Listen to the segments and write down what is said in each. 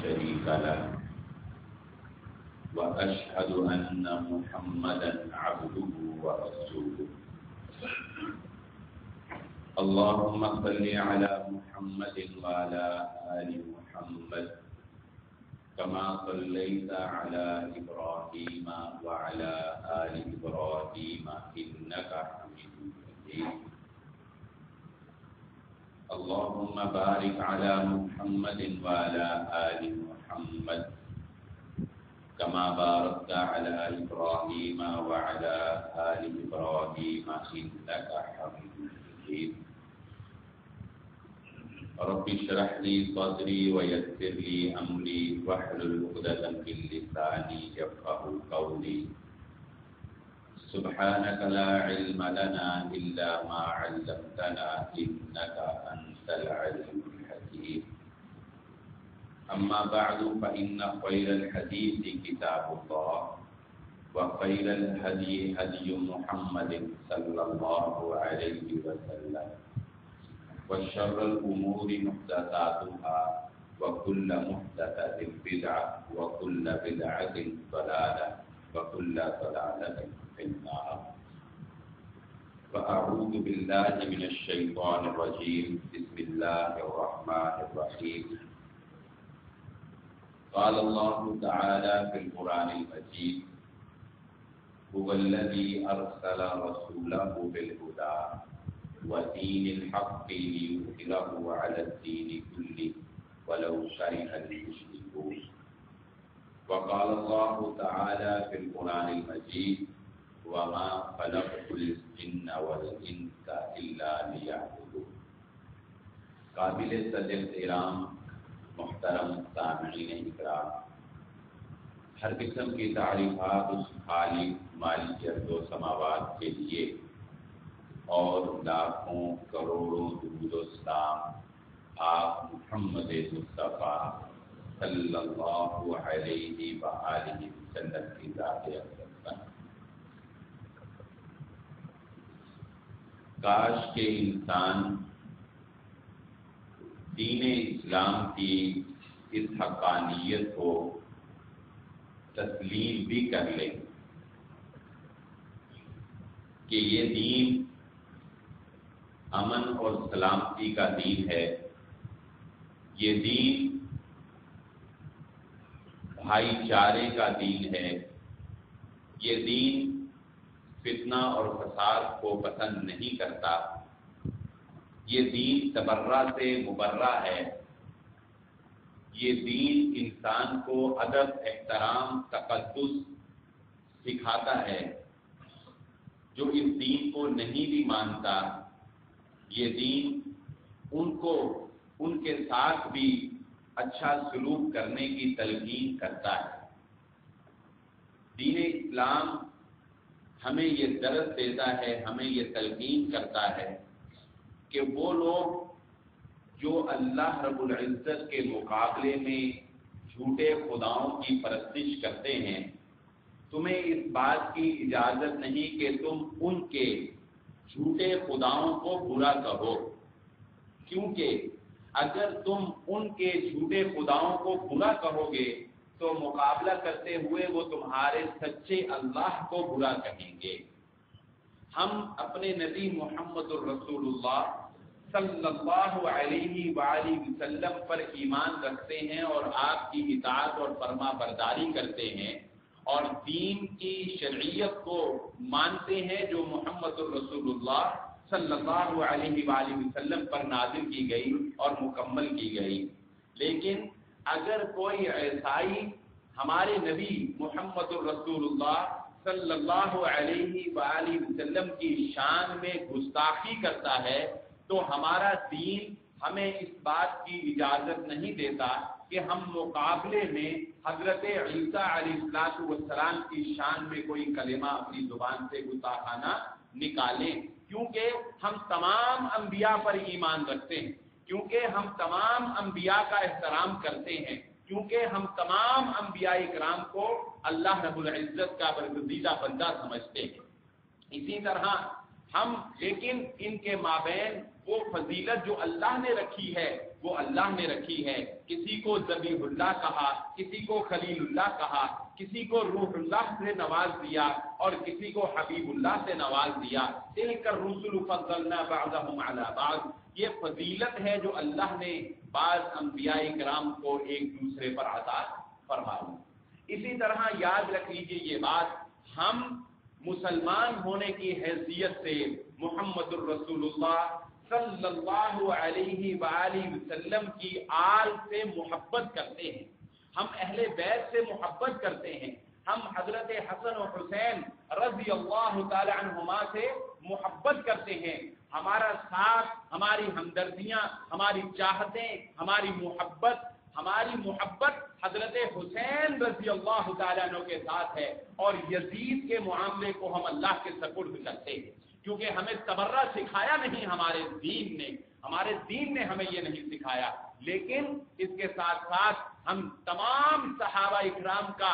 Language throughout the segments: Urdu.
شريك له وأشهد أن محمدا عبده ورسوله اللهم صل على محمد وعلى آل محمد كما صليت على إبراهيم وعلى آل إبراهيم إنك حميد مجيد اللهم بارك على محمد وعلى آل محمد كما باركت على إبراهيم وعلى آل إبراهيم إنك حميد مجيد رب اشرح لي صدري ويسر لي أمري واحلل عقدة من لساني يفقهوا قولي سبحانك لا علم لنا إلا ما علمتنا إنك أنت العليم الحكيم أما بعد فإن خير الحديث كتاب الله وخير الهدي هدي محمد صلى الله عليه وسلم وشر الأمور محدثاتها وكل محدثة بدعة وكل بدعة ضلالة وكل ضلالة في النار فأعوذ بالله من الشيطان الرجيم بسم الله الرحمن الرحيم قال الله تعالى في القرآن المجيد هو الذي أرسل رسوله بالهدى ودين الحق ليظهره على الدين كله ولو كره المشركون وقال الله تعالى في القرآن المجيد وما خلقت الجن والإنس إلا ليعبدون قابل صدر احترام محترم سامعین اکرام، ہر قسم کی تعریفات اس خالق مالک ارض و سماوات کے لیے اور لاکھوں کروڑوں درود و سلام آپ محمد مصطفیٰ صلی اللہ علیہ وآلہ وسلم کی ذات اقدس پر۔ کاش کے انسان دین اسلام کی اس حقانیت کو تسلیم بھی کر لے کہ یہ دین امن اور سلامتی کا دین ہے، یہ دین بھائی چارے کا دین ہے، یہ دین فتنہ اور فساد کو پسند نہیں کرتا، یہ دین تبرہ سے مبرہ ہے، یہ دین انسان کو ادب، احترام، تقدس سکھاتا ہے۔ جو اس دین کو نہیں بھی مانتا، یہ دین ان کو ان کے ساتھ بھی اچھا سلوک کرنے کی تلقین کرتا ہے۔ دین اسلام ہمیں یہ درس دیتا ہے، ہمیں یہ تلقین کرتا ہے کہ وہ لوگ جو اللہ رب العزت کے مقابلے میں جھوٹے خداؤں کی پرستش کرتے ہیں، تمہیں اس بات کی اجازت نہیں کہ تم ان کے جھوٹے خداؤں کو برا کہو، کیونکہ اگر تم ان کے جھوٹے خداؤں کو برا کہو گے تو مقابلہ کرتے ہوئے وہ تمہارے سچے اللہ کو برا کہیں گے۔ ہم اپنے نبی محمد الرسول اللہ صلی اللہ علیہ وآلہ وسلم پر ایمان رکھتے ہیں اور آپ کی اطاعت اور فرما برداری کرتے ہیں اور دین کی شرعیت کو مانتے ہیں جو محمد الرسول اللہ صلی اللہ علیہ وآلہ وسلم پر نازل کی گئی اور مکمل کی گئی۔ لیکن اگر کوئی عیسائی ہمارے نبی محمد الرسول اللہ صلی اللہ علیہ وآلہ وسلم کی شان میں گستاخی کرتا ہے تو ہمارا دین ہمیں اس بات کی اجازت نہیں دیتا کہ ہم مقابلے میں حضرت عیسیٰ علیہ السلام کی شان میں کوئی کلمہ اپنی زبان سے گستاخانہ نکالیں، کیونکہ ہم تمام انبیاء پر ایمان رکھتے ہیں، کیونکہ ہم تمام انبیاء کا احترام کرتے ہیں، کیونکہ ہم تمام انبیاء اکرام کو اللہ رب العزت کا برگزیدہ بندہ سمجھتے ہیں۔ اسی طرح ہم لیکن ان کے مابین وہ فضیلت جو اللہ نے رکھی ہے وہ اللہ نے رکھی ہے. کسی کو ذبیح اللہ کہا, کسی کو خلیل اللہ کہا, کسی کو روح اللہ سے نواز دیا اور کسی کو حبیب اللہ سے نواز دیا. تلک الرسل فضلنا بعضهم على بعض. یہ فضیلت ہے جو اللہ نے بعض انبیاء کرام کو ایک دوسرے پر عطا فرمائی. اسی طرح یاد رکھ لیجیے یہ بات, ہم مسلمان ہونے کی حیثیت سے محمد الرسول اللہ صلی اللہ علیہ وآلہ وسلم کی آل سے محبت کرتے ہیں, ہم اہل بیت سے محبت کرتے ہیں, ہم حضرت حسن و حسین رضی اللہ تعالی عنہما سے محبت کرتے ہیں. ہمارا ساتھ, ہماری ہمدردیاں, ہماری چاہتیں, ہماری محبت حضرت حسین رضی اللہ تعالیٰ عنہ کے ساتھ ہے, اور یزید کے معاملے کو ہم اللہ کے سپرد کرتے ہیں, کیونکہ ہمیں تبرہ سکھایا نہیں ہمارے دین نے ہمیں یہ نہیں سکھایا. لیکن اس کے ساتھ ساتھ ہم تمام صحابہ اکرام کا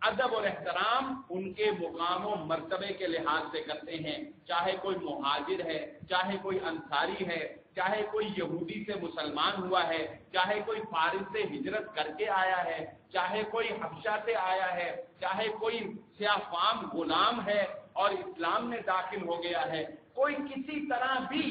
ادب اور احترام ان کے مقام و مرتبے کے لحاظ سے کرتے ہیں, چاہے کوئی مہاجر ہے, چاہے کوئی انصاری ہے, چاہے کوئی یہودی سے مسلمان ہوا ہے, چاہے کوئی فارس سے ہجرت کر کے آیا ہے, چاہے کوئی حبشہ سے آیا ہے, چاہے کوئی سیاہ فام غلام ہے اور اسلام میں داخل ہو گیا ہے, کوئی کسی طرح بھی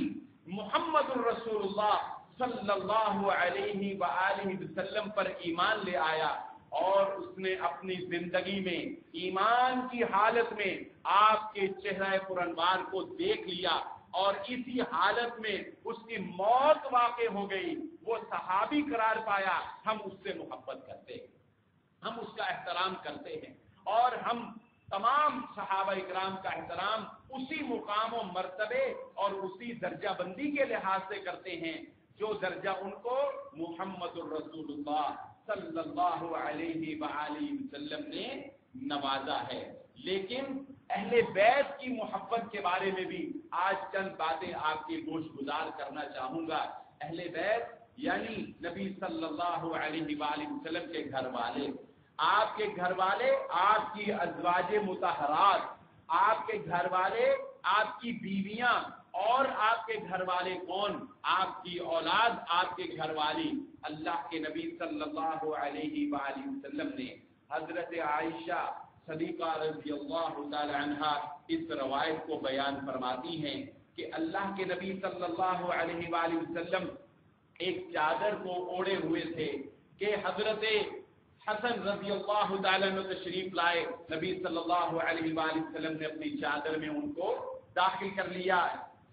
محمد الرسول اللہ صلی اللہ علیہ وآلہ وسلم پر ایمان لے آیا اور اس نے اپنی زندگی میں ایمان کی حالت میں آپ کے چہرہ پرانوار کو دیکھ لیا اور اسی حالت میں اس کی موت واقع ہو گئی, وہ صحابی قرار پایا, ہم اس سے محبت کرتے ہیں, ہم اس کا احترام کرتے ہیں, اور ہم تمام صحابہ اکرام کا احترام اسی مقام و مرتبے اور اسی درجہ بندی کے لحاظ سے کرتے ہیں جو درجہ ان کو محمد الرسول اللہ صلی اللہ علیہ وآلہ وسلم نے نوازا ہے. لیکن اہل بیت کی محبت کے بارے میں بھی آج چند باتیں آپ کی گوش گزار کرنا چاہوں گا. اہل بیت یعنی نبی صلی اللہ علیہ وآلہ وسلم کے گھر والے, آپ کے گھر والے, آپ کی ازواج مطہرات, آپ کے گھر والے, آپ کی بیویاں, اور آپ کے گھر والے کون؟ آپ کی اولاد, آپ کے گھر والی. اللہ کے نبی صلی اللہ علیہ وآلہ وسلم نے حضرت عائشہ صدیقہ رضی اللہ تعالی عنہا اس روایت کو بیان فرماتی ہیں کہ اللہ کے نبی صلی اللہ علیہ وآلہ وسلم ایک چادر کو اوڑے ہوئے تھے کہ حضرت حسن رضی اللہ تعالیٰ عنہ تشریف لائے. نبی صلی اللہ علیہ وآلہ وسلم نے اپنی چادر میں ان کو داخل کر لیا.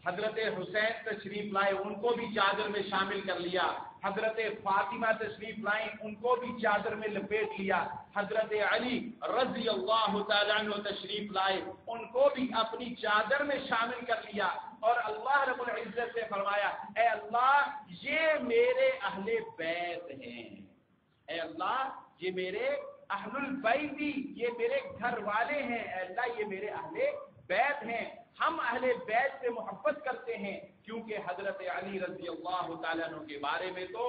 حضرت حسین تشریف لائے, ان کو بھی چادر میں شامل کر لیا. حضرت فاطمہ تشریف لائیں, ان کو بھی چادر میں لپیٹ لیا. حضرت علی رضی اللہ تعالیٰ عنہ تشریف لائے, ان کو بھی اپنی چادر میں شامل کر لیا. اور اللہ رب العزت سے فرمایا, اے اللہ یہ میرے اہل بیت ہیں, اے اللہ یہ میرے اہل البیت, یہ میرے گھر والے ہیں, اے اللہ یہ میرے اہل بیت ہیں. ہم اہل بیت سے محبت کرتے ہیں کیونکہ حضرت علی رضی اللہ تعالیٰ عنہ کے بارے میں تو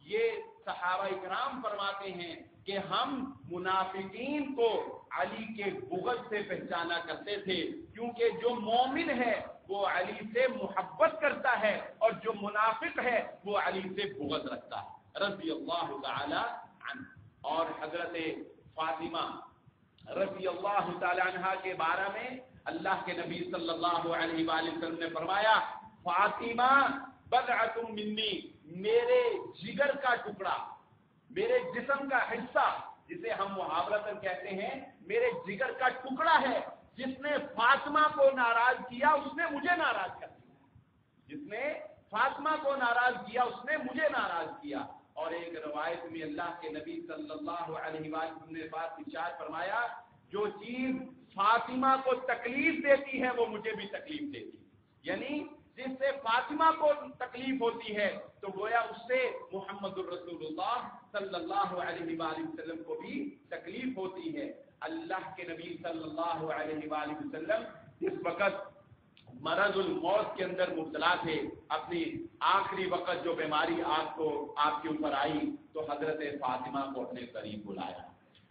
یہ صحابہ اکرام فرماتے ہیں کہ ہم منافقین کو علی کے بغض سے پہچانا کرتے تھے, کیونکہ جو مومن ہے وہ علی سے محبت کرتا ہے اور جو منافق ہے وہ علی سے بغض رکھتا ہے رضی اللہ تعالی عنہ. اور حضرت فاطمہ رضی اللہ تعالی عنہ کے بارے میں اللہ کے نبی صلی اللہ علیہ وآلہ وسلم نے فرمایا, فاطمہ بضعۃ منی, میرے جگر کا ٹکڑا, میرے جسم کا حصہ, جسے ہم محاورتاً کہتے ہیں میرے جگر کا ٹکڑا ہے. جس نے فاطمہ کو ناراض کیا اس نے مجھے ناراض کر دیا, جس نے فاطمہ کو ناراض کیا اس نے مجھے ناراض کیا. اور ایک روایت میں اللہ کے نبی صلی اللہ علیہ وسلم نے بات ارشاد فرمایا, جو چیز فاطمہ کو تکلیف دیتی ہے وہ مجھے بھی تکلیف دیتی, یعنی جس سے فاطمہ کو تکلیف ہوتی ہے تو گویا اس سے محمد الرسول اللہ صلی اللہ علیہ وآلہ وسلم کو بھی تکلیف ہوتی ہے. اللہ کے نبی صلی اللہ علیہ وآلہ وسلم جس وقت مرض الموت کے اندر مبتلا تھے, اپنی آخری وقت جو بیماری آپ کے اوپر آئی تو حضرت فاطمہ کو اپنے قریب بلایا,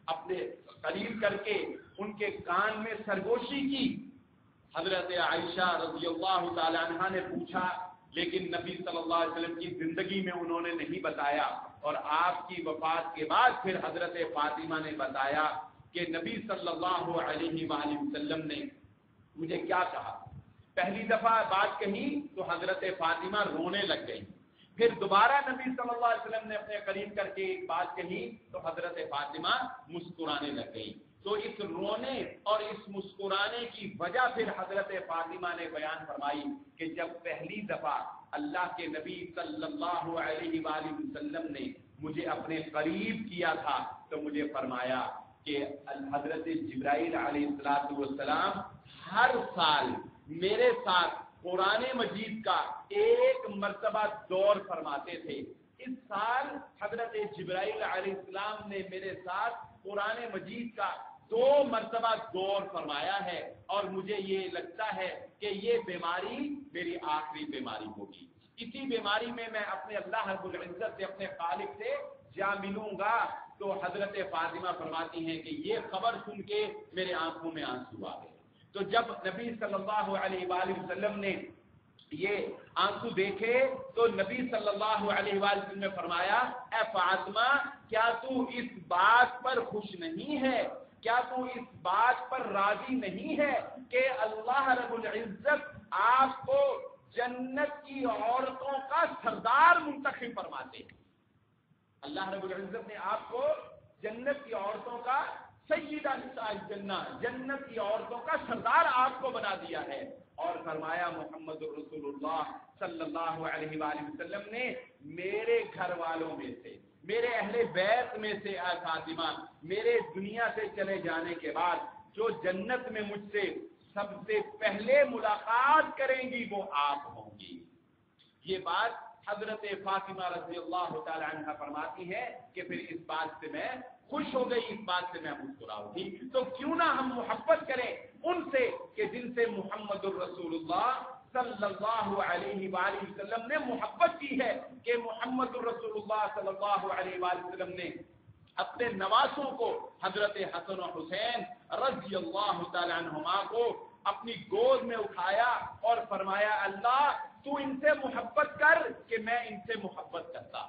اپنے قریب کر کے ان کے کان میں سرگوشی کی. حضرت عائشہ رضی اللہ تعالی عنہا نے پوچھا لیکن نبی صلی اللہ علیہ وسلم کی زندگی میں انہوں نے نہیں بتایا، اور آپ کی وفات کے بعد پھر حضرت فاطمہ نے بتایا کہ نبی صلی اللہ علیہ وآلہ وسلم نے مجھے کیا کہا۔ پہلی دفعہ بات کہی تو حضرت فاطمہ رونے لگ گئی، پھر دوبارہ نبی صلی اللہ علیہ وسلم نے اپنے قریب کر کے ایک بات کہی تو حضرت فاطمہ مسکرانے لگ گئی۔ تو اس رونے اور اس مسکرانے کی وجہ پھر حضرت فاطمہ نے بیان فرمائی کہ جب پہلی دفعہ اللہ کے نبی صلی اللہ علیہ وآلہ وسلم نے مجھے اپنے قریب کیا تھا تو مجھے فرمایا کہ حضرت جبرائیل علیہ السلام ہر سال میرے ساتھ قرآن مجید کا ایک مرتبہ دور فرماتے تھے۔ اس سال حضرت جبرائیل علیہ السلام نے میرے ساتھ قرآن مجید کا 2 مرتبہ دور فرمایا ہے، اور مجھے یہ لگتا ہے کہ یہ بیماری میری آخری بیماری ہوگی۔ اسی بیماری میں میں اپنے اللہ رب العزت سے، اپنے خالق سے جا ملوں گا۔ تو حضرت فاطمہ فرماتی ہیں کہ یہ خبر سن کے میرے آنکھوں میں آنسو آ گئے۔ تو جب نبی صلی اللہ علیہ وآلہ وسلم نے یہ آنسو دیکھے تو نبی صلی اللہ علیہ وآلہ وسلم نے فرمایا، اے فاطمہ کیا تو اس بات پر خوش نہیں ہے، کیا تو اس بات پر راضی نہیں ہے کہ اللہ رب العزت آپ کو جنت کی عورتوں کا سردار منتخب فرماتے ہیں؟ اللہ رب العزت نے آپ کو جنت کی عورتوں کا سیدہ نساء الجنہ، جنت کی عورتوں کا سردار آپ کو بنا دیا ہے، اور فرمایا محمد رسول اللہ صلی اللہ علیہ وآلہ وسلم نے میرے گھر والوں میں سے، میرے اہل بیت میں سے اے فاطمہ، میرے دنیا سے چلے جانے کے بعد جو جنت میں مجھ سے سب سے پہلے ملاقات کریں گی وہ آپ ہوں گی۔ یہ بات حضرت فاطمہ رضی اللہ تعالی عنہ فرماتی ہے کہ پھر اس بات سے میں خوش ہو گئی، اس بات سے میں مسکراؤں گی۔ تو کیوں نہ ہم محبت کریں ان سے کہ جن سے محمد الرسول اللہ صلی اللہ علیہ وآلہ وسلم نے محبت کی ہے، کہ محمد الرسول اللہ صلی اللہ علیہ وآلہ وسلم نے اپنے نواسوں کو حضرت حسن و حسین رضی اللہ تعالی عنہما کو اپنی گود میں اٹھایا اور فرمایا، اللہ تو ان سے محبت کر کہ میں ان سے محبت کرتا،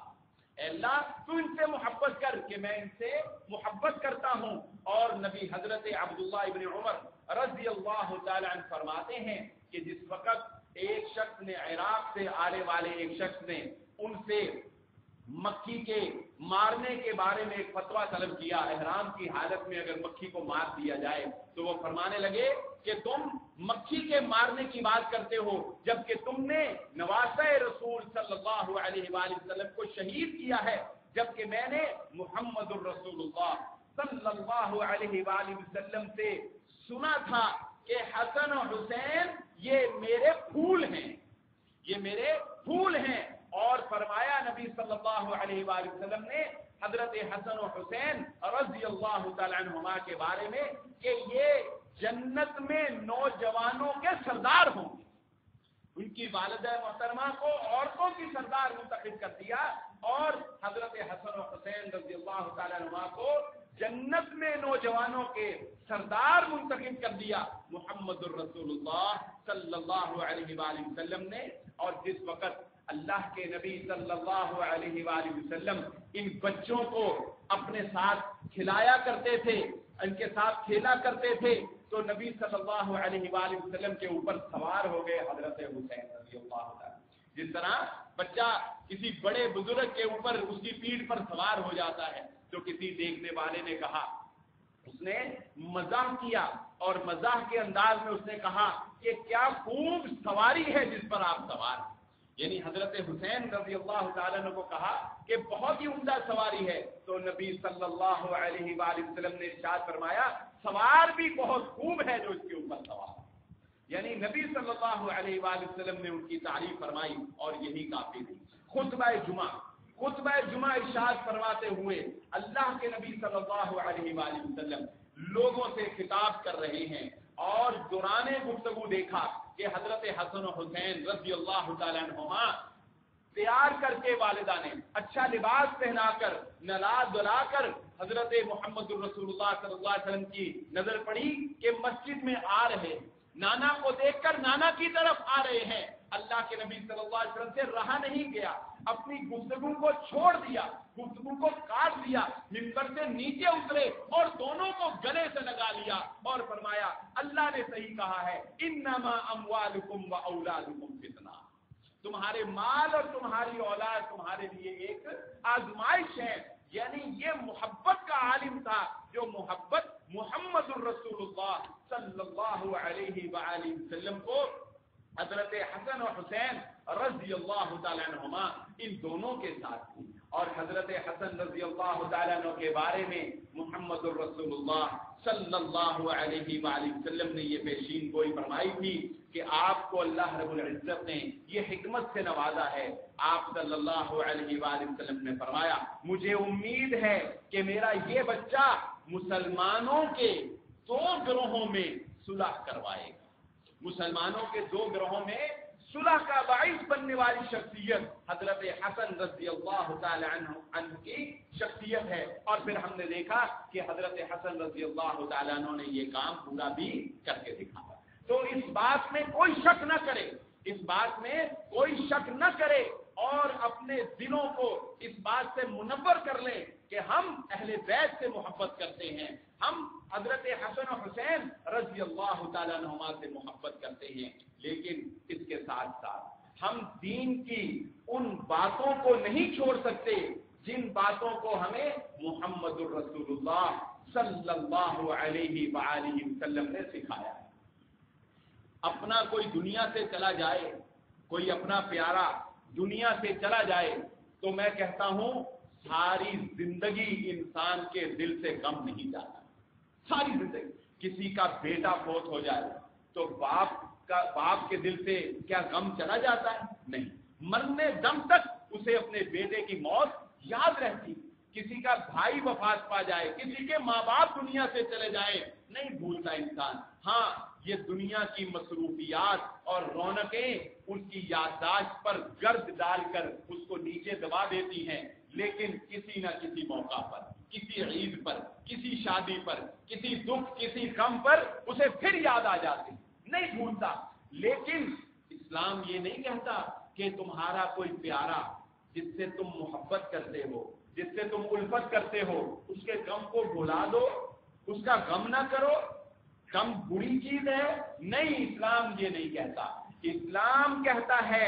اے اللہ تو ان سے محبت کر کہ میں ان سے محبت کرتا ہوں۔ اور نبی حضرت عبداللہ ابن عمر رضی اللہ تعالی عنہ فرماتے ہیں کہ جس وقت ایک شخص نے، عراق سے آنے والے ایک شخص نے ان سے مکھی کے مارنے کے بارے میں ایک فتویٰ طلب کیا، احرام کی حالت میں اگر مکھی کو مار دیا جائے، تو وہ فرمانے لگے کہ تم مکھی کے مارنے کی بات کرتے ہو جبکہ تم نے نواسہ رسول صلی اللہ علیہ وآلہ وسلم کو شہید کیا ہے، جبکہ میں نے محمد الرسول اللہ صلی اللہ علیہ وآلہ وسلم سے سنا تھا کہ حسن و حسین یہ میرے پھول ہیں، یہ میرے پھول ہیں۔ اور فرمایا نبی صلی اللہ علیہ وآلہ وسلم نے حضرت حسن و حسین رضی اللہ تعالی عنہما کے بارے میں کہ یہ جنت میں نوجوانوں کے سردار ہوں گے۔ ان کی والدہ محترمہ کو عورتوں کی سردار منتخب کر دیا، اور حضرت حسن و حسین رضی اللہ تعالی عنہما کو جنت میں نوجوانوں کے سردار منتخب کر دیا محمد الرسول اللہ صلی اللہ علیہ وآلہ وسلم نے۔ اور جس وقت اللہ کے نبی صلی اللہ علیہ وآلہ وسلم ان بچوں کو اپنے ساتھ کھلایا کرتے تھے، ان کے ساتھ کھیلا کرتے تھے، تو نبی صلی اللہ علیہ وآلہ وسلم کے اوپر سوار ہو گئے حضرت حسین رضی اللہ عنہ۔ جس طرح بچہ کسی بڑے بزرگ کے اوپر اس کی پیٹھ پر سوار ہو جاتا ہے، تو کسی دیکھنے والے نے کہا، اس نے مزاح کیا اور مزاح کے انداز میں اس نے کہا کہ کیا خوب سواری ہے جس پر آپ سوار ہیں، یعنی حضرت حسین رضی اللہ تعالیٰ عنہ کو کہا کہ بہت ہی عمدہ سواری ہے۔ تو نبی صلی اللہ علیہ وآلہ وسلم نے ارشاد فرمایا، سوار بھی بہت خوب ہے جو اس کے اوپر سوار، یعنی نبی صلی اللہ علیہ وآلہ وسلم نے ان کی تعریف فرمائی۔ اور یہی کافی نہیں، خطبہ جمعہ ارشاد فرماتے ہوئے اللہ کے نبی صلی اللہ علیہ وآلہ وسلم لوگوں سے خطاب کر رہے ہیں، اور دوران گفتگو دیکھا کہ حضرت حسن و حسین رضی اللہ تعالیٰ عنہما تیار کر کے والدہ نے اچھا لباس پہنا کر نلا دلا کر حضرت محمد الرسول اللہ صلی اللہ علیہ وسلم کی نظر پڑی کہ مسجد میں آ رہے، نانا کو دیکھ کر نانا کی طرف آ رہے ہیں، اللہ کے نبی صلی اللہ علیہ وسلم سے رہا نہیں گیا، اپنی گفتگو کو چھوڑ دیا، گفتگو کو کاٹ دیا، منبر سے نیچے اترے اور دونوں کو گلے سے لگا لیا اور فرمایا اللہ نے صحیح کہا ہے، انما اموالکم و اولادکم فتنہ، تمہارے مال اور تمہاری اولاد تمہارے لیے ایک آزمائش ہے۔ یعنی یہ محبت کا عالم تھا، جو محبت محمد الرسول اللہ صلی اللہ علیہ وآلہ وسلم کو حضرت حسن و حسین رضی اللہ تعالیٰ عنہما ان دونوں کے ساتھ تھی، اور حضرت حسن رضی اللہ تعالیٰ عنہ کے بارے میں محمد الرسول اللہ صلی اللہ علیہ وآلہ وسلم نے یہ پیشین گوئی فرمائی تھی کہ آپ کو اللہ رب العزت نے یہ حکمت سے نوازا ہے۔ آپ صلی اللہ علیہ وآلہ وسلم نے فرمایا مجھے امید ہے کہ میرا یہ بچہ مسلمانوں کے 2 گروہوں میں صلح کروائے گا، مسلمانوں کے 2 گروہوں میں صلح کا باعث بننے والی شخصیت حضرت حسن رضی اللہ تعالی عنہ کی شخصیت ہے۔ اور پھر ہم نے دیکھا کہ حضرت حسن رضی اللہ تعالی عنہ نے یہ کام پورا بھی کر کے دکھایا۔ تو اس بات میں کوئی شک نہ کرے، اس بات میں کوئی شک نہ کرے، اور اپنے دلوں کو اس بات سے منور کر لیں کہ ہم اہل بیت سے محبت کرتے ہیں، ہم حضرت حسن و حسین رضی اللہ تعالیٰ عنہما سے محبت کرتے ہیں، لیکن اس کے ساتھ ساتھ ہم دین کی ان باتوں کو نہیں چھوڑ سکتے جن باتوں کو ہمیں محمد الرسول اللہ صلی اللہ علیہ وآلہ وسلم نے سکھایا ہے۔ اپنا کوئی دنیا سے چلا جائے، کوئی اپنا پیارا دنیا سے چلا جائے تو میں کہتا ہوں ساری زندگی انسان کے دل سے غم نہیں جاتا، ساری زندگی۔ کسی کا بیٹا فوت ہو جائے تو باپ کے دل سے کیا غم چلا جاتا ہے؟ نہیں، مرنے دم تک اسے اپنے بیٹے کی موت یاد رہتی۔ کسی کا بھائی وفات پا جائے، کسی کے ماں باپ دنیا سے چلے جائے، نہیں بھولتا انسان۔ ہاں، یہ دنیا کی مصروفیات اور رونقیں ان کی یادداشت پر گرد ڈال کر اس کو نیچے دبا دیتی ہیں، لیکن کسی نہ کسی موقع پر، کسی عید پر، کسی شادی پر، کسی دکھ، کسی غم پر اسے پھر یاد آ جاتی، نہیں بھولتا۔ لیکن اسلام یہ نہیں کہتا کہ تمہارا کوئی پیارا جس سے تم محبت کرتے ہو، جس سے تم الفت کرتے ہو، اس کے غم کو بھلا دو، اس کا غم نہ کرو، غم بری چیز ہے۔ نہیں، اسلام یہ نہیں کہتا۔ اسلام کہتا ہے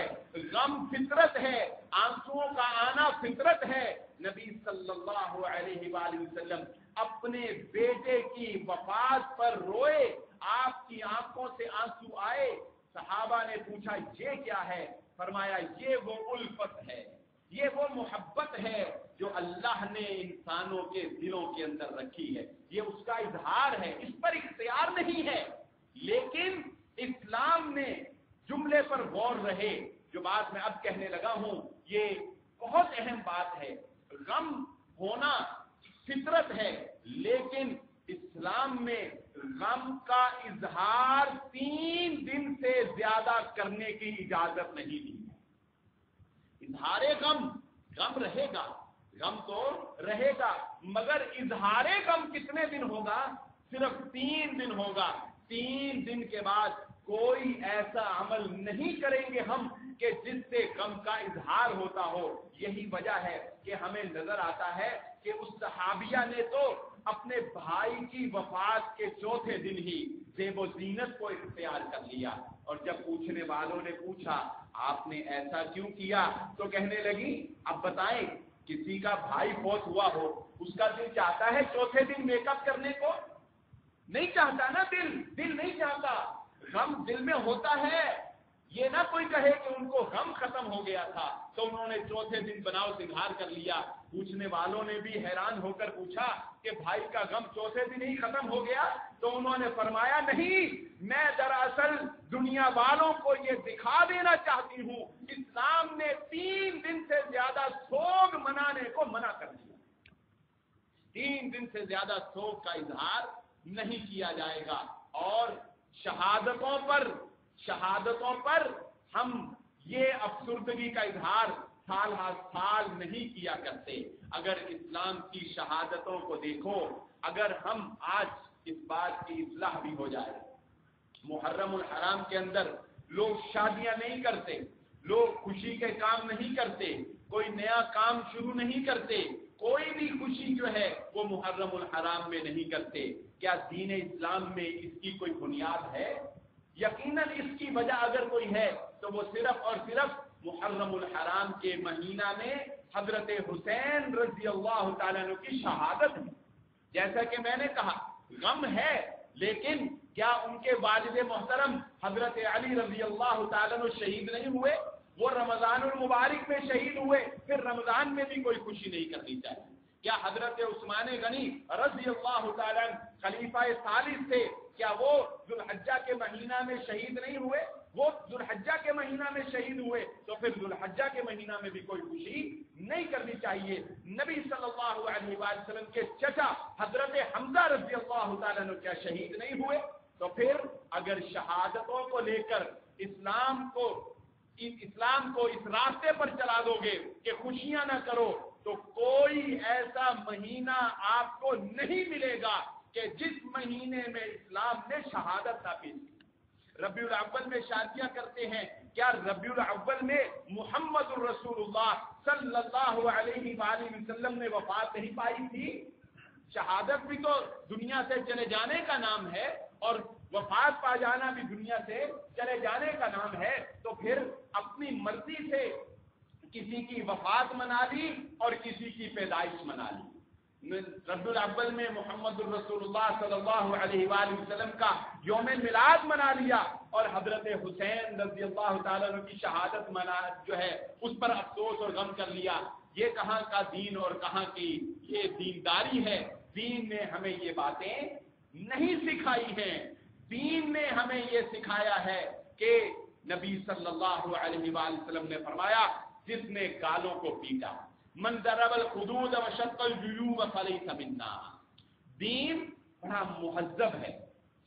غم فطرت ہے، آنسوؤں کا آنا فطرت ہے۔ نبی صلی اللہ علیہ وآلہ وسلم اپنے بیٹے کی وفات پر روئے، آپ کی آنکھوں سے آنسو آئے، صحابہ نے پوچھا یہ کیا ہے؟ فرمایا یہ وہ الفت ہے، یہ وہ محبت ہے جو اللہ نے انسانوں کے دلوں کے اندر رکھی ہے، یہ اس کا اظہار ہے، اس پر اختیار نہیں ہے۔ لیکن اسلام نے جملے پر غور رہے، جو بات میں اب کہنے لگا ہوں یہ بہت اہم بات ہے۔ غم ہونا فطرت ہے، لیکن اسلام میں غم کا اظہار 3 دن سے زیادہ کرنے کی اجازت نہیں دی ہے۔ اظہار غم رہے گا، غم تو رہے گا، مگر اظہار غم کتنے دن ہوگا؟ صرف 3 دن ہوگا۔ 3 دن کے بعد کوئی ایسا عمل نہیں کریں گے ہم کہ جس سے غم کا اظہار ہوتا ہو۔ یہی وجہ ہے کہ ہمیں نظر آتا ہے کہ اس صحابیہ نے تو اپنے بھائی کی وفات کے 4تھے دن ہی زیب و زینت کو اختیار کر لیا، اور جب پوچھنے والوں نے پوچھا آپ نے ایسا کیوں کیا تو کہنے لگی اب بتائیں، کسی کا بھائی فوت ہوا ہو، اس کا دل چاہتا ہے 4تھے دن میک اپ کرنے کو؟ نہیں چاہتا نا، دل نہیں چاہتا۔ غم دل میں ہوتا ہے، یہ نہ کوئی کہے کہ ان کو غم ختم ہو گیا تھا تو انہوں نے 4تھے دن بناؤ سنگھار کر لیا۔ پوچھنے والوں نے بھی حیران ہو کر پوچھا کہ بھائی کا غم 4تھے دن ہی ختم ہو گیا؟ تو انہوں نے فرمایا نہیں، میں دراصل دنیا والوں کو یہ دکھا دینا چاہتی ہوں اسلام نے 3 دن سے زیادہ سوگ منانے کو منع کر دیا۔ 3 دن سے زیادہ سوگ کا اظہار نہیں کیا جائے گا، اور شہادتوں پر ہم یہ افسردگی کا اظہار سال ہر سال نہیں کیا کرتے۔ اگر اسلام کی شہادتوں کو دیکھو، اگر ہم آج اس بات کی اصلاح بھی ہو جائے محرم الحرام کے اندر لوگ شادیاں نہیں کرتے، لوگ خوشی کے کام نہیں کرتے، کوئی نیا کام شروع نہیں کرتے، کوئی بھی خوشی جو ہے وہ محرم الحرام میں نہیں کرتے۔ کیا دین اسلام میں اس کی کوئی بنیاد ہے؟ یقیناً اس کی وجہ اگر کوئی ہے تو وہ صرف اور صرف محرم الحرام کے مہینہ میں حضرت حسین رضی اللہ تعالیٰ عنہ کی شہادت ہے۔ جیسا کہ میں نے کہا، غم ہے، لیکن کیا ان کے والد محترم حضرت علی رضی اللہ تعالیٰ عنہ شہید نہیں ہوئے؟ وہ رمضان المبارک میں شہید ہوئے، پھر رمضان میں بھی کوئی خوشی نہیں کرنی چاہیے۔ کیا حضرت عثمان غنی رضی اللہ تعالیٰ عنہ خلیفہ ثالث تھے، کیا وہ ذو الحجہ کے مہینہ میں شہید نہیں ہوئے؟ وہ ذو الحجہ کے مہینہ میں شہید ہوئے، تو پھر ذو الحجہ کے مہینہ میں بھی کوئی خوشی نہیں کرنی چاہیے۔ نبی صلی اللہ علیہ وآلہ وسلم کے چچا حضرت حمزہ رضی اللہ تعالیٰ عنہ کیا شہید نہیں ہوئے؟ تو پھر اگر شہادتوں کو لے کر اسلام کو اس راستے پر چلا دو گے کہ خوشیاں نہ کرو، تو کوئی ایسا مہینہ آپ کو نہیں ملے گا کہ جس مہینے میں اسلام نے شہادت نافذ کی۔ ربیع الاول میں شادیاں کرتے ہیں، کیا ربیع الاول میں محمد الرسول اللہ صلی اللہ علیہ وآلہ وسلم نے وفات نہیں پائی تھی؟ شہادت بھی تو دنیا سے چلے جانے کا نام ہے، اور وفات پا جانا بھی دنیا سے چلے جانے کا نام ہے۔ تو پھر اپنی مرضی سے کسی کی وفات منا لی اور کسی کی پیدائش منا لی۔ ربیع الاول میں محمد الرسول اللہ صلی اللہ علیہ وآلہ وسلم کا یوم میلاد منا لیا، اور حضرت حسین رضی اللہ تعالیٰ عنہ کی شہادت جو ہے اس پر افسوس اور غم کر لیا۔ یہ کہاں کا دین اور کہاں کی یہ دینداری ہے؟ دین نے ہمیں یہ باتیں نہیں سکھائی ہیں۔ دین نے ہمیں یہ سکھایا ہے کہ نبی صلی اللہ علیہ وآلہ وسلم نے فرمایا، جس نے گالوں کو پیٹا، من ضرب الخدود وشق الجیوب فلیس منا۔ دین بڑا مہذب ہے،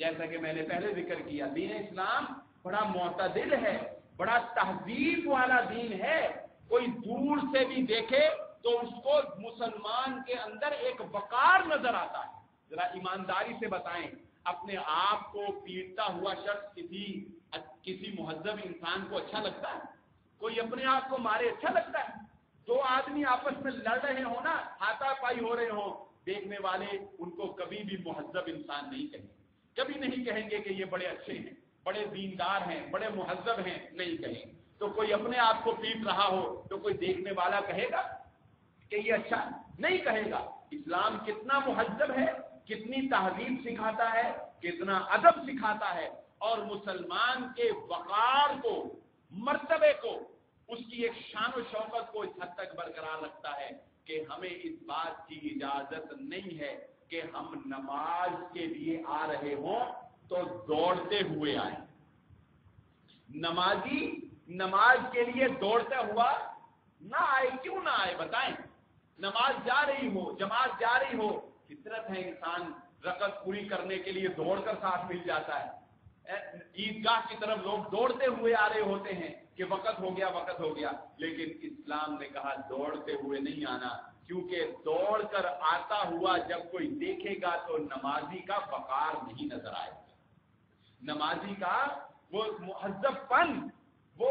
جیسا کہ میں نے پہلے ذکر کیا، دین اسلام بڑا معتدل ہے، بڑا تہذیب والا دین ہے۔ کوئی دور سے بھی دیکھے تو اس کو مسلمان کے اندر ایک وقار نظر آتا ہے۔ ذرا ایمانداری سے بتائیں، اپنے آپ کو پیٹتا ہوا شخص کسی مہذب انسان کو اچھا لگتا ہے؟ کوئی اپنے آپ کو مارے اچھا لگتا ہے؟ دو آدمی آپس میں لڑ رہے ہوں نا، ہاتھا پائی ہو رہے ہوں، دیکھنے والے ان کو کبھی بھی مہذب انسان نہیں کہیں گے، کبھی نہیں کہیں گے کہ یہ بڑے اچھے ہیں، بڑے دیندار ہیں، بڑے مہذب ہیں، نہیں کہیں۔ تو کوئی اپنے آپ کو پیٹ رہا ہو تو کوئی دیکھنے والا کہے گا کہ یہ اچھا؟ نہیں کہے گا۔ اسلام کتنا مہذب ہے، کتنی تہذیب سکھاتا ہے، کتنا ادب سکھاتا ہے، اور مسلمان کے وقار کو، مرتبے کو، اس کی ایک شان و شوکت کو اس حد تک برقرار رکھتا ہے کہ ہمیں اس بات کی اجازت نہیں ہے کہ ہم نماز کے لیے آ رہے ہوں تو دوڑتے ہوئے آئیں۔ نمازی نماز کے لیے دوڑتا ہوا نہ آئے، کیوں نہ آئے بتائیں؟ نماز جا رہی ہو، جماعت جا رہی ہو، فطرت ہے انسان رکعت پوری کرنے کے لیے دوڑ کر ساتھ مل جاتا ہے۔ عیدگاہ کی طرف لوگ دوڑتے ہوئے آ رہے ہوتے ہیں کہ وقت ہو گیا، وقت ہو گیا، لیکن اسلام نے کہا دوڑتے ہوئے نہیں آنا، کیونکہ دوڑ کر آتا ہوا جب کوئی دیکھے گا تو نمازی کا وقار نہیں نظر آئے گا۔ نمازی کا وہ مہذب پن، وہ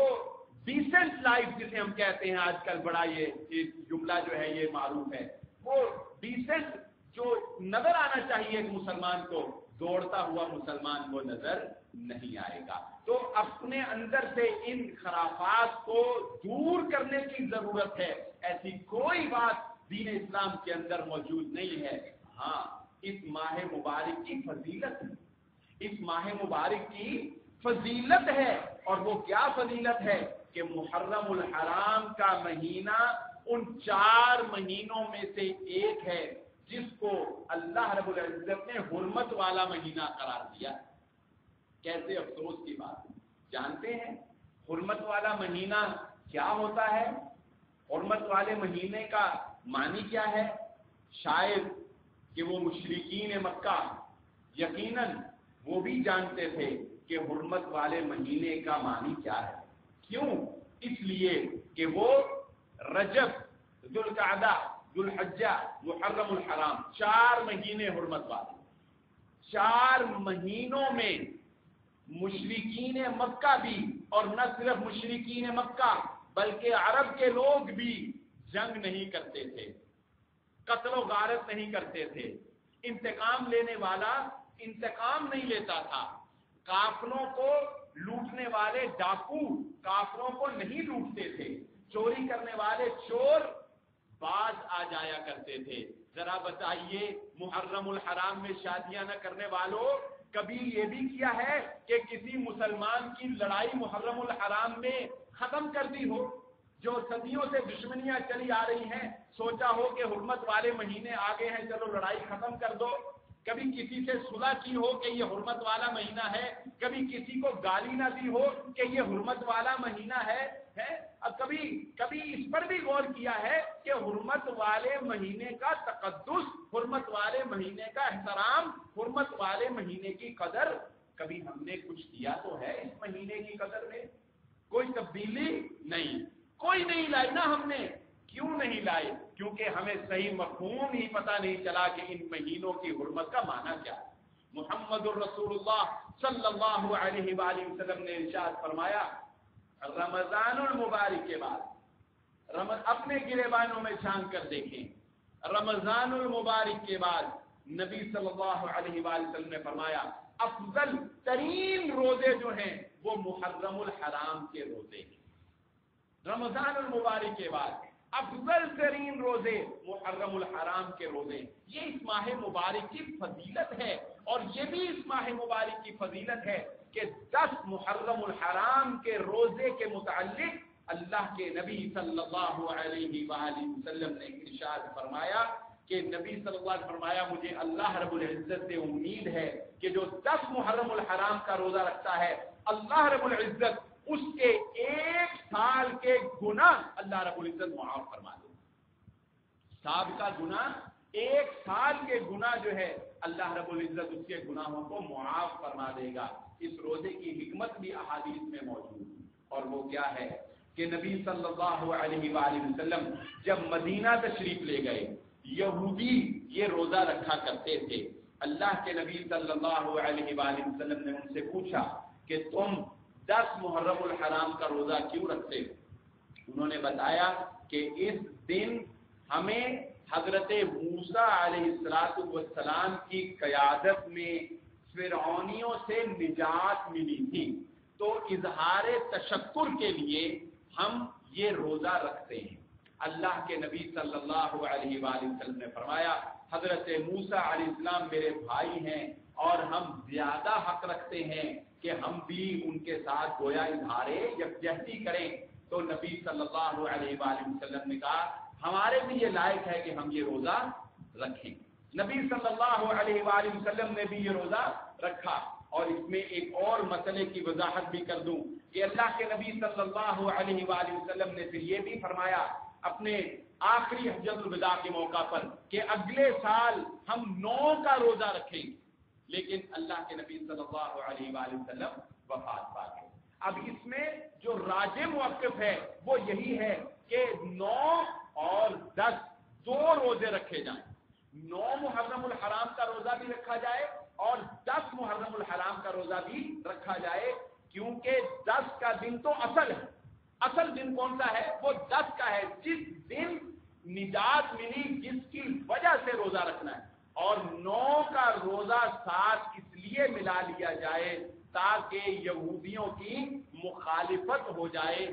ڈیسنٹ لائف جسے ہم کہتے ہیں آج کل، بڑا یہ جملہ جو ہے یہ معروف ہے، وہ ڈیسنٹ جو نظر آنا چاہیے ایک مسلمان کو، دوڑتا ہوا مسلمان وہ نظر نہیں آئے گا۔ تو اپنے اندر سے ان خرافات کو دور کرنے کی ضرورت ہے۔ ایسی کوئی بات دین اسلام کے اندر موجود نہیں ہے۔ ہاں، اس ماہ مبارک کی فضیلت ہے، اس ماہ مبارک کی فضیلت ہے، اور وہ کیا فضیلت ہے کہ محرم الحرام کا مہینہ ان 4 مہینوں میں سے ایک ہے جس کو اللہ رب العزت نے حرمت والا مہینہ قرار دیا۔ کیسے افسوس کی بات، جانتے ہیں حرمت والا مہینہ کیا ہوتا ہے؟ حرمت والے مہینے کا معنی کیا ہے؟ شاید کہ وہ مشرکین مکہ یقیناً وہ بھی جانتے تھے کہ حرمت والے مہینے کا معنی کیا ہے۔ کیوں؟ اس لیے کہ وہ رجب، ذوالقعدہ، ذوالحجہ، محرم الحرام 4 مہینے حرمت والے، 4 مہینوں میں مشرکین مکہ بھی، اور نہ صرف مشرکین مکہ بلکہ عرب کے لوگ بھی جنگ نہیں کرتے تھے، قتل و غارت نہیں کرتے تھے، انتقام لینے والا انتقام نہیں لیتا تھا، کافروں کو لوٹنے والے ڈاکو کافروں کو نہیں لوٹتے تھے، چوری کرنے والے چور باز آ جایا کرتے تھے۔ ذرا بتائیے، محرم الحرام میں شادیاں نہ کرنے والوں، کبھی یہ بھی کیا ہے کہ کسی مسلمان کی لڑائی محرم الحرام میں ختم کر دی ہو؟ جو صدیوں سے دشمنیاں چلی آ رہی ہیں، سوچا ہو کہ حرمت والے مہینے آگے ہیں، چلو لڑائی ختم کر دو۔ کبھی کسی سے صلح کی ہو کہ یہ حرمت والا مہینہ ہے، کبھی کسی کو گالی نہ دی ہو کہ یہ حرمت والا مہینہ ہے؟ اب کبھی اس پر بھی غور کیا ہے کہ حرمت والے مہینے کا تقدس، حرمت والے مہینے کا احترام، حرمت والے مہینے کی قدر، کبھی ہم نے کچھ کیا تو ہے اس مہینے کی قدر میں؟ کوئی تبدیلی نہیں، کوئی نہیں لائی نا ہم نے۔ کیوں نہیں لائے؟ کیونکہ ہمیں صحیح مفہوم ہی پتہ نہیں چلا کہ ان مہینوں کی حرمت کا معنی کیا ہے۔ محمد الرسول اللہ صلی اللہ علیہ وآلہ وسلم نے ارشاد فرمایا، رمضان المبارک کے بعد، اپنے گریبانوں میں چھان کر دیکھیں، رمضان المبارک کے بعد نبی صلی اللہ علیہ وآلہ وسلم نے فرمایا افضل ترین روزے جو ہیں وہ محرم الحرام کے روزے ہیں۔ رمضان المبارک کے بعد افضل ترین روزے محرم الحرام کے روزے، یہ اس ماہ مبارک کی فضیلت ہے۔ اور یہ بھی اس ماہ مبارک کی فضیلت ہے کہ 10 محرم الحرام کے روزے کے متعلق اللہ کے نبی صلی اللہ علیہ وآلہ وسلم نے ارشاد فرمایا کہ نبی صلی اللہ علیہ وسلم فرمایا، مجھے اللہ رب العزت سے امید ہے کہ جو 10 محرم الحرام کا روزہ رکھتا ہے، اللہ رب العزت اس کے 1 سال کے گناہ اللہ رب العزت معاف فرما دے۔ سابقہ گناہ، 1 سال کے گناہ جو ہے اللہ رب العزت اس کے گناہوں کو معاف فرما دے گا۔ اس روزے کی حکمت بھی احادیث میں موجود ہے، اور وہ کیا ہے کہ نبی صلی اللہ علیہ وآلہ وسلم جب مدینہ تشریف لے گئے، یہودی یہ روزہ رکھا کرتے تھے۔ اللہ کے نبی صلی اللہ علیہ وآلہ وسلم نے ان سے پوچھا کہ تم 10 محرم الحرام کا روزہ کیوں رکھتے ہو؟ انہوں نے بتایا کہ اس دن ہمیں حضرت موسیٰ علیہ السلام کی قیادت میں فرعونیوں سے نجات ملی تھی، تو اظہار تشکر کے لیے ہم یہ روزہ رکھتے ہیں۔ اللہ کے نبی صلی اللہ علیہ وآلہ وسلم نے فرمایا، حضرت موسیٰ علیہ السلام میرے بھائی ہیں اور ہم زیادہ حق رکھتے ہیں کہ ہم بھی ان کے ساتھ گویا اظہار یکجہتی کریں۔ تو نبی صلی اللہ علیہ وآلہ وسلم نے کہا ہمارے بھی یہ لائق ہے کہ ہم یہ روزہ رکھیں۔ نبی صلی اللہ علیہ وآلہ وسلم نے بھی یہ روزہ رکھا۔ اور اس میں ایک اور مسئلے کی وضاحت بھی کر دوں کہ اللہ کے نبی صلی اللہ علیہ وآلہ وسلم نے پھر یہ بھی فرمایا اپنے آخری حجۃ الوداع کے موقع پر کہ اگلے سال ہم 9 کا روزہ رکھیں گے، لیکن اللہ کے نبی صلی اللہ علیہ وآلہ وسلم وفات پا گئے۔ اب اس میں جو راجح موقف ہے وہ یہی ہے کہ 9 اور 10 2 روزے رکھے جائیں، 9 محرم الحرام کا روزہ بھی رکھا جائے اور 10 محرم الحرام کا روزہ بھی رکھا جائے، کیونکہ 10 کا دن تو اصل ہے۔ اصل دن کون سا ہے؟ وہ 10 کا ہے، جس دن نجات ملی، جس کی وجہ سے روزہ رکھنا ہے۔ اور 9 کا روزہ ساتھ اس لیے ملا لیا جائے تاکہ یہودیوں کی مخالفت ہو جائے۔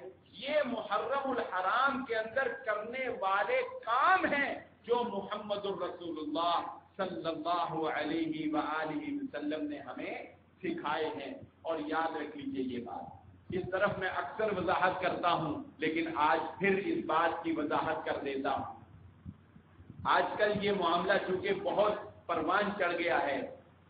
یہ محرم الحرام کے اندر کرنے والے کام ہیں جو محمد الرسول اللہ صلی اللہ علیہ وآلہ وسلم نے ہمیں سکھائے ہیں۔ اور یاد رکھ لیجئے یہ بات، اس طرف میں اکثر وضاحت کرتا ہوں لیکن آج پھر اس بات کی وضاحت کر دیتا ہوں۔ آج کل یہ معاملہ چونکہ بہت پروان چڑھ گیا ہے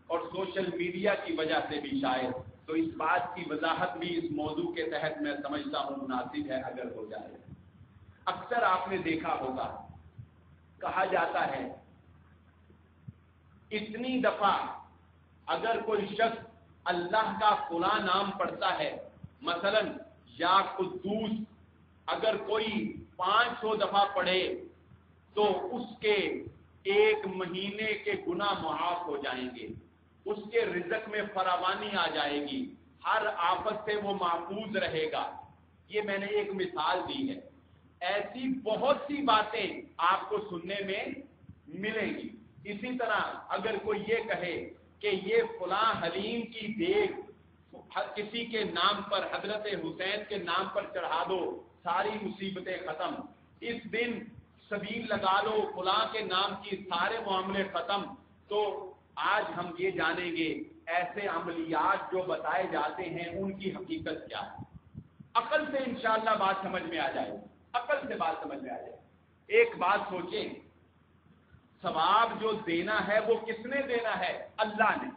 اور سوشل میڈیا کی وجہ سے بھی شاید، تو اس بات کی وضاحت بھی اس موضوع کے تحت میں سمجھتا ہوں مناسب ہے اگر ہو جائے۔ اکثر آپ نے دیکھا ہوگا، کہا جاتا ہے اتنی دفعہ اگر کوئی شخص اللہ کا فلاں نام پڑھتا ہے، مثلا یا قدوس، اگر کوئی 500 دفعہ پڑھے تو اس کے 1 مہینے کے گناہ معاف ہو جائیں گے، اس کے رزق میں فراوانی آ جائے گی، ہر آفت سے وہ محفوظ رہے گا. یہ میں نے ایک مثال دی ہے. ایسی بہت سی باتیں آپ کو سننے میں ملیں گی. اسی طرح اگر کوئی یہ کہے کہ یہ فلاں حلیم کی دیگ کسی کے نام پر، حضرت حسین کے نام پر چڑھا دو، ساری مصیبتیں ختم، اس دن سبیل لگا لو فلاں کے نام کی، سارے معاملے ختم، تو آج ہم یہ جانیں گے ایسے عملیات جو بتائے جاتے ہیں ان کی حقیقت کیا ہے. عقل سے انشاءاللہ بات سمجھ میں آ جائے. عقل سے بات سمجھ میں آ جائے. ایک بات سوچیں، ثواب جو دینا ہے وہ کس نے دینا ہے؟ اللہ نے.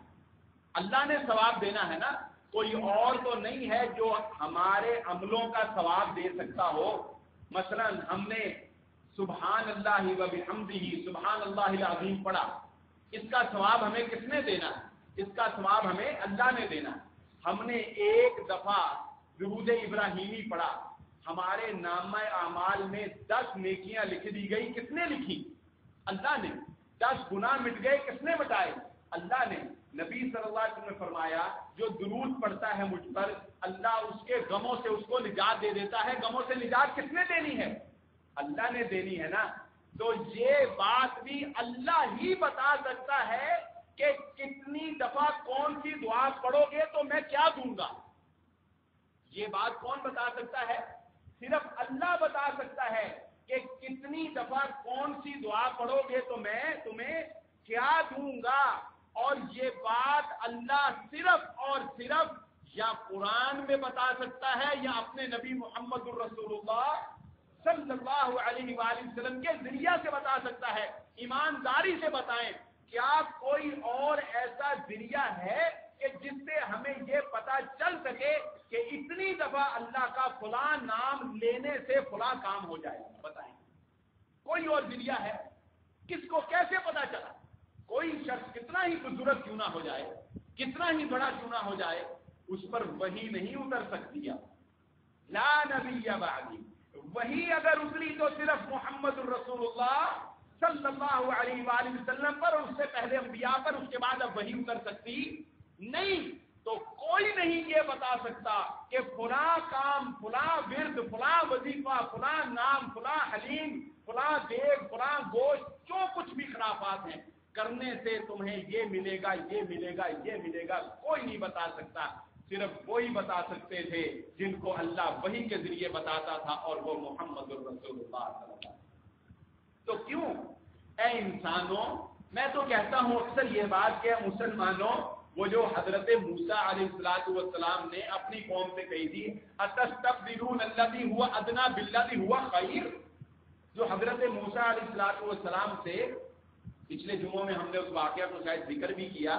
اللہ نے ثواب دینا ہے نا. کوئی اور تو نہیں ہے جو ہمارے عملوں کا ثواب دے سکتا ہو. مثلا ہم نے سبحان اللہ و بحمدہ سبحان اللہ العظیم پڑھا، اس کا ثواب ہمیں کس نے دینا ہے؟ اس کا ثواب ہمیں اللہ نے دینا ہے. ہم نے ایک دفعہ درود ابراہیمی پڑھا، ہمارے نامہ اعمال میں 10 نیکیاں لکھ دی گئی. کس نے لکھی؟ اللہ نے. 10 گناہ مٹ گئے. کس نے مٹائے؟ اللہ نے. نبی صلی اللہ علیہ وسلم نے فرمایا جو درود پڑھتا ہے مجھ پر، اللہ اس کے غموں سے اس کو نجات دے دیتا ہے. غموں سے نجات کس نے دینی ہے؟ اللہ نے دینی ہے نا. تو یہ بات بھی اللہ ہی بتا سکتا ہے کہ کتنی دفعہ کون سی دعا پڑھو گے تو میں کیا دوں گا. یہ بات کون بتا سکتا ہے؟ صرف اللہ بتا سکتا ہے کہ کتنی دفعہ کون سی دعا پڑھو گے تو میں تمہیں کیا دوں گا. اور یہ بات اللہ صرف اور صرف یا قرآن میں بتا سکتا ہے یا اپنے نبی محمد الرسول اللہ صلی اللہ علیہ وآلہ وسلم کے ذریعہ سے بتا سکتا ہے. ایمانداری سے بتائیں، کیا کوئی اور ایسا ذریعہ ہے کہ جس سے ہمیں یہ پتا چل سکے کہ اتنی دفعہ اللہ کا فلاں نام لینے سے فلاں کام ہو جائے؟ بتائیں. کوئی اور ذریعہ ہے؟ کس کو کیسے پتا چلا؟ کوئی شخص کتنا ہی بزرگ کیوں نہ ہو جائے، کتنا ہی بڑا کیوں نہ ہو جائے، اس پر وحی نہیں اتر سکتی. لا نبی بعدی. وحی اگر اتری تو صرف محمد الرسول اللہ صلی اللہ علیہ وآلہ وسلم پر، اور اس سے پہلے انبیاء پر. اس کے بعد اب وحی اتر سکتی نہیں. تو کوئی نہیں یہ بتا سکتا کہ فلاں کام، فلاں ورد، فلاں وظیفہ، فلاں نام، فلاں حلیم، فلاں دیگ، فلاں گوشت، جو کچھ بھی خرافات ہیں کرنے سے تمہیں یہ ملے گا، یہ ملے گا، یہ ملے گا. کوئی نہیں بتا سکتا. صرف وہی بتا سکتے تھے جن کو اللہ وحی کے ذریعے بتاتا تھا، اور وہ محمد الرسول اللہ صلی اللہ علیہ وسلم. تو کیوں اے انسانوں، میں تو کہتا ہوں اکثر یہ بات کہ مسلمانوں، وہ جو حضرت موسیٰ علیہ السلام نے اپنی قوم سے کہی تھی اتستبدلون الذی هو ادنی بالذی هو خیر، جو حضرت موسیٰ علیہ السلام سے پچھلے جمعوں میں ہم نے اس واقعہ کو شاید ذکر بھی کیا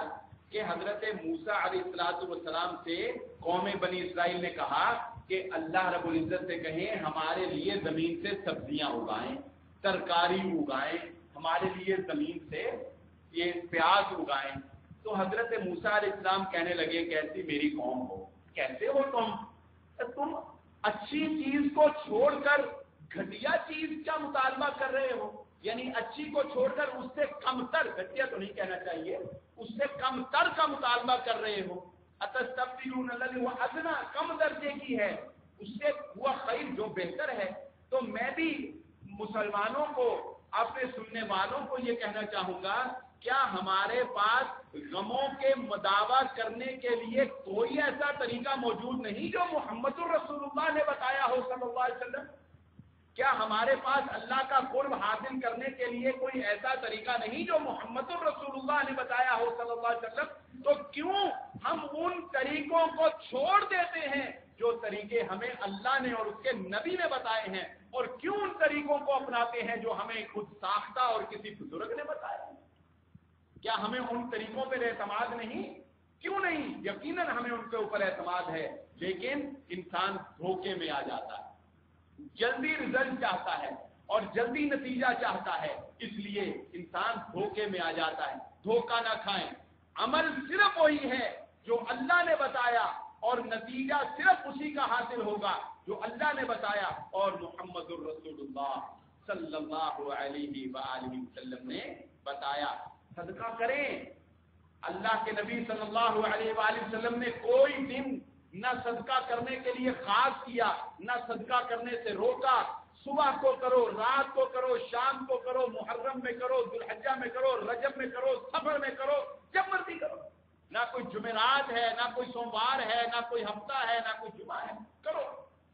کہ حضرت موسیٰ علیہ السلام سے قوم بنی اسرائیل نے کہا کہ اللہ رب العزت سے کہیں ہمارے لیے زمین سے سبزیاں اگائیں، ترکاری اگائیں، ہمارے لیے زمین سے یہ پیاز اگائیں. تو حضرت موسیٰ علیہ السلام کہنے لگے کیسی میری قوم ہو، کیسے ہو تم اچھی چیز کو چھوڑ کر گھٹیا چیز کا مطالبہ کر رہے ہو. یعنی اچھی کو چھوڑ کر اس سے کم تر، گھٹیا تو نہیں کہنا چاہیے، اس سے کم تر کا مطالبہ کر رہے ہو. اتستبدلون الذی هو ادنی، کم درجے کی ہے، اس سے ہوا خیر جو بہتر ہے. تو میں بھی مسلمانوں کو، اپنے سننے والوں کو یہ کہنا چاہوں گا، کیا ہمارے پاس غموں کے مداوع کرنے کے لیے کوئی ایسا طریقہ موجود نہیں جو محمد الرسول اللہ نے بتایا ہو صلی اللہ علیہ وسلم؟ کیا ہمارے پاس اللہ کا قرب حاصل کرنے کے لیے کوئی ایسا طریقہ نہیں جو محمد الرسول اللہ نے بتایا ہو صلی اللہ علیہ وسلم؟ تو کیوں ہم ان طریقوں کو چھوڑ دیتے ہیں جو طریقے ہمیں اللہ نے اور اس کے نبی نے بتائے ہیں، اور کیوں ان طریقوں کو اپناتے ہیں جو ہمیں خود ساختہ اور کسی بزرگ نے بتایا ہے؟ کیا ہمیں ان طریقوں پر اعتماد نہیں؟ کیوں نہیں؟ یقیناً ہمیں ان کے اوپر اعتماد ہے، لیکن انسان دھوکے میں آ جاتا ہے، جلدی رزلٹ چاہتا ہے اور جلدی نتیجہ چاہتا ہے، اس لیے انسان دھوکے میں آ جاتا ہے. دھوکہ نہ کھائیں. عمل صرف وہی ہے جو اللہ نے بتایا، اور نتیجہ صرف اسی کا حاصل ہوگا جو اللہ نے بتایا اور محمد الرسول اللہ صلی اللہ علیہ وآلہ وسلم نے بتایا. صدقہ کریں. اللہ کے نبی صلی اللہ علیہ وآلہ وسلم نے کوئی دن نہ صدقہ کرنے کے لیے خاص کیا، نہ صدقہ کرنے سے روکا۔ صبح کو کرو، رات کو کرو، شام کو کرو، محرم میں کرو، ذوالحجہ میں کرو، رجب میں کرو، سفر میں کرو، جب مرضی کرو۔ نہ کوئی جمعرات ہے، نہ کوئی سوموار ہے، نہ کوئی ہفتہ ہے، نہ کوئی جمعہ ہے، کرو،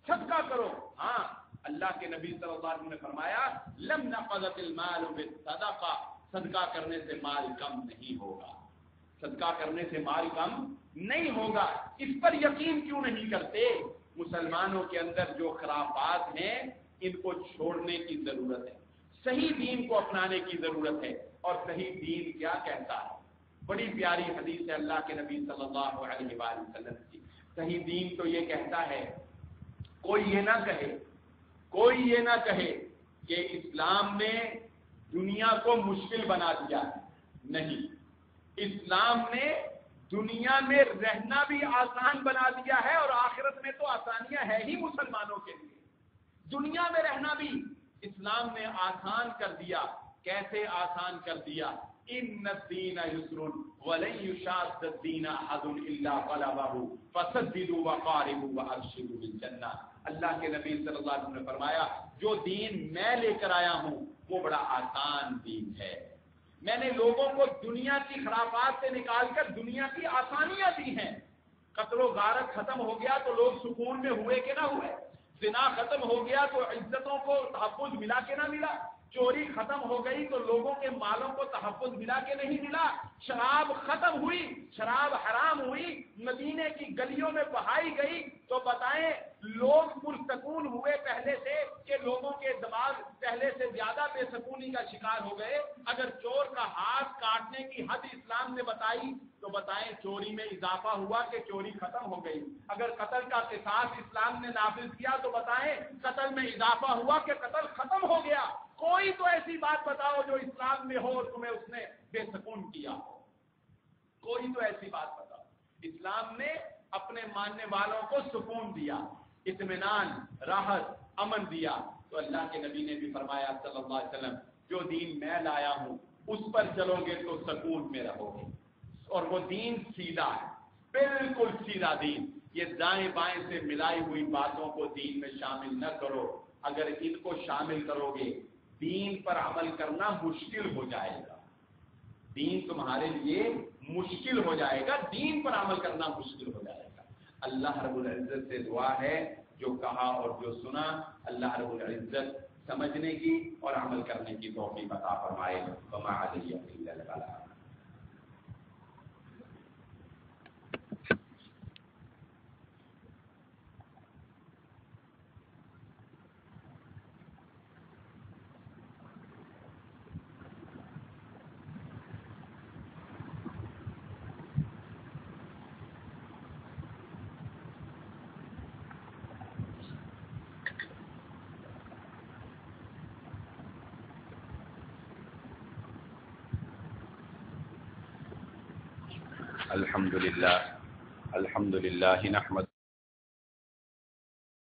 صدقہ کرو۔ ہاں، اللہ کے نبی صلی اللہ علیہ وسلم نے فرمایا لم نقضت المال بالصدقہ، صدقہ کرنے سے مال کم نہیں ہوگا، صدقہ کرنے سے مال کم نہیں ہوگا۔ اس پر یقین کیوں نہیں کرتے؟ مسلمانوں کے اندر جو خرافات ہیں ان کو چھوڑنے کی ضرورت ہے، صحیح دین کو اپنانے کی ضرورت ہے۔ اور صحیح دین کیا کہتا ہے؟ بڑی پیاری حدیث ہے اللہ کے نبی صلی اللہ علیہ وآلہ وسلم کی۔ صحیح دین تو یہ کہتا ہے، کوئی یہ نہ کہے کہ اسلام نے دنیا کو مشکل بنا دیا ہے، نہیں، اسلام نے دنیا میں رہنا بھی آسان بنا دیا ہے، اور آخرت میں تو آسانیاں ہے ہی مسلمانوں کے لیے۔ دنیا میں رہنا بھی اسلام نے آسان کر دیا۔ کیسے آسان کر دیا؟ ان الدین یسر ولن یشاد الدین احد الا غلبہ فسددوا وقاربوا وابشروا بالجنہ۔ اللہ کے نبی صلی اللہ علیہ وسلم نے فرمایا جو دین میں لے کر آیا ہوں وہ بڑا آسان دین ہے۔ میں نے لوگوں کو دنیا کی خرافات سے نکال کر دنیا کی آسانیاں دی ہیں۔ قتل و غارت ختم ہو گیا تو لوگ سکون میں ہوئے کہ نہ ہوئے؟ زنا ختم ہو گیا تو عزتوں کو تحفظ ملا کہ نہ ملا؟ چوری ختم ہو گئی تو لوگوں کے مالوں کو تحفظ ملا کہ نہیں ملا؟ شراب ختم ہوئی، شراب حرام ہوئی، مدینے کی گلیوں میں بہائی گئی تو بتائیں لوگ پرسکون ہوئے پہلے سے کہ لوگوں کے دماغ پہلے سے زیادہ بے سکونی کا شکار ہو گئے؟ اگر چور کا ہاتھ کاٹنے کی حد اسلام نے بتائی تو بتائیں چوری میں اضافہ ہوا کہ چوری ختم ہو گئی؟ اگر قتل کا قصاص اسلام نے نافذ کیا تو بتائیں قتل میں اضافہ ہوا کہ قتل ختم ہو گیا؟ کوئی تو ایسی بات بتاؤ جو اسلام میں ہو اور تمہیں اس نے بے سکون کیا ہو، کوئی تو ایسی بات بتاؤ۔ اسلام نے اپنے ماننے والوں کو سکون دیا، اطمینان، راحت، امن دیا۔ تو اللہ کے نبی نے بھی فرمایا صلی اللہ علیہ وسلم جو دین میں لایا ہوں اس پر چلو گے تو سکون میں رہو گے۔ اور وہ دین سیدھا ہے، بالکل سیدھا دین۔ یہ دائیں بائیں سے ملائی ہوئی باتوں کو دین میں شامل نہ کرو۔ اگر ان کو شامل کرو گے دین پر عمل کرنا مشکل ہو جائے گا، دین تمہارے لیے مشکل ہو جائے گا، دین پر عمل کرنا مشکل ہو جائے گا۔ اللہ رب العزت سے دعا ہے جو کہا اور جو سنا اللہ رب العزت سمجھنے کی اور عمل کرنے کی توفیق عطا فرمائے۔ وما علیہ الا البلاغ۔ الحمد للہ نحمد